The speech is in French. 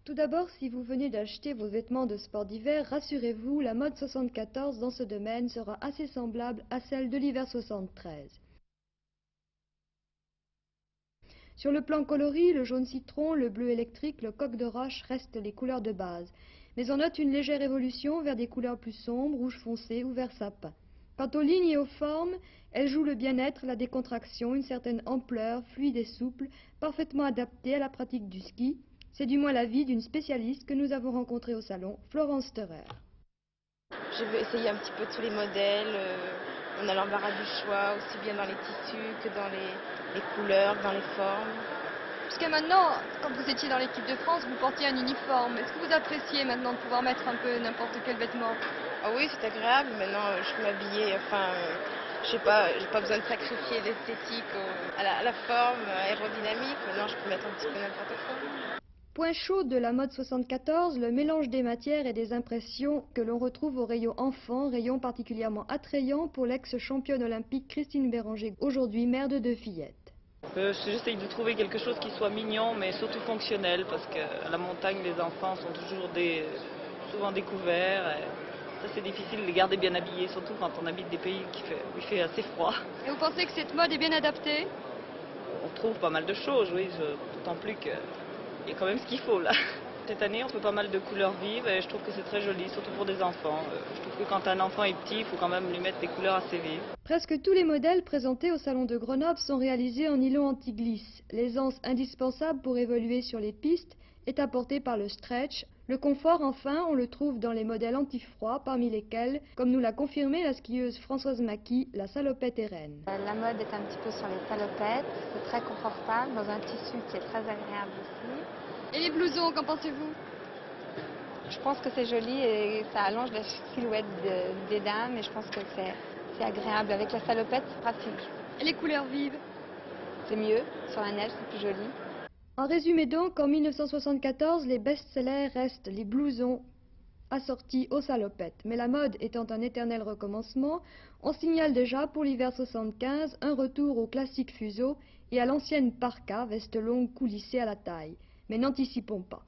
Tout d'abord, si vous venez d'acheter vos vêtements de sport d'hiver, rassurez-vous, la mode 74 dans ce domaine sera assez semblable à celle de l'hiver 73. Sur le plan coloris, le jaune citron, le bleu électrique, le coq de roche restent les couleurs de base, mais on note une légère évolution vers des couleurs plus sombres, rouge foncé ou vert sapin. Quant aux lignes et aux formes, elles jouent le bien-être, la décontraction, une certaine ampleur, fluide et souple, parfaitement adaptée à la pratique du ski. C'est du moins l'avis d'une spécialiste que nous avons rencontrée au salon, Florence Theurer. Je veux essayer un petit peu tous les modèles. On a l'embarras du choix, aussi bien dans les tissus que dans les couleurs, dans les formes. Jusqu'à maintenant, quand vous étiez dans l'équipe de France, vous portiez un uniforme. Est-ce que vous appréciez maintenant de pouvoir mettre un peu n'importe quel vêtement? Ah oui, c'est agréable. Maintenant, je peux m'habiller, je sais pas, j'ai pas besoin de sacrifier l'esthétique à la forme aérodynamique. Maintenant, je peux mettre un petit peu n'importe quoi. Point chaud de la mode 74, le mélange des matières et des impressions que l'on retrouve au rayon enfant, rayon particulièrement attrayant pour l'ex-championne olympique Christine Béranger, aujourd'hui mère de 2 fillettes. J'essaye de trouver quelque chose qui soit mignon, mais surtout fonctionnel, parce qu'à la montagne, les enfants sont toujours souvent découverts. Ça, c'est difficile de les garder bien habillés, surtout quand on habite des pays où il fait assez froid. Et vous pensez que cette mode est bien adaptée? On trouve pas mal de choses, oui, d'autant plus qu'il y a quand même ce qu'il faut là. Cette année, on fait pas mal de couleurs vives et je trouve que c'est très joli, surtout pour des enfants. Je trouve que quand un enfant est petit, il faut quand même lui mettre des couleurs assez vives. Presque tous les modèles présentés au Salon de Grenoble sont réalisés en nylon anti-glisse. L'aisance indispensable pour évoluer sur les pistes est apportée par le stretch. Le confort, enfin, on le trouve dans les modèles anti-froid, parmi lesquels, comme nous l'a confirmé la skieuse Françoise Maquis, la salopette est reine. La mode est un petit peu sur les salopettes, c'est très confortable, dans un tissu qui est très agréable aussi. Et les blousons, qu'en pensez-vous? Je pense que c'est joli et ça allonge la silhouette des dames et je pense que c'est agréable. Avec la salopette, c'est pratique. Et les couleurs vives? C'est mieux, sur la neige, c'est plus joli. En résumé donc, en 1974, les best-sellers restent les blousons assortis aux salopettes. Mais la mode étant un éternel recommencement, on signale déjà pour l'hiver 75 un retour au classique fuseau et à l'ancienne parka, veste longue coulissée à la taille. Mais n'anticipons pas.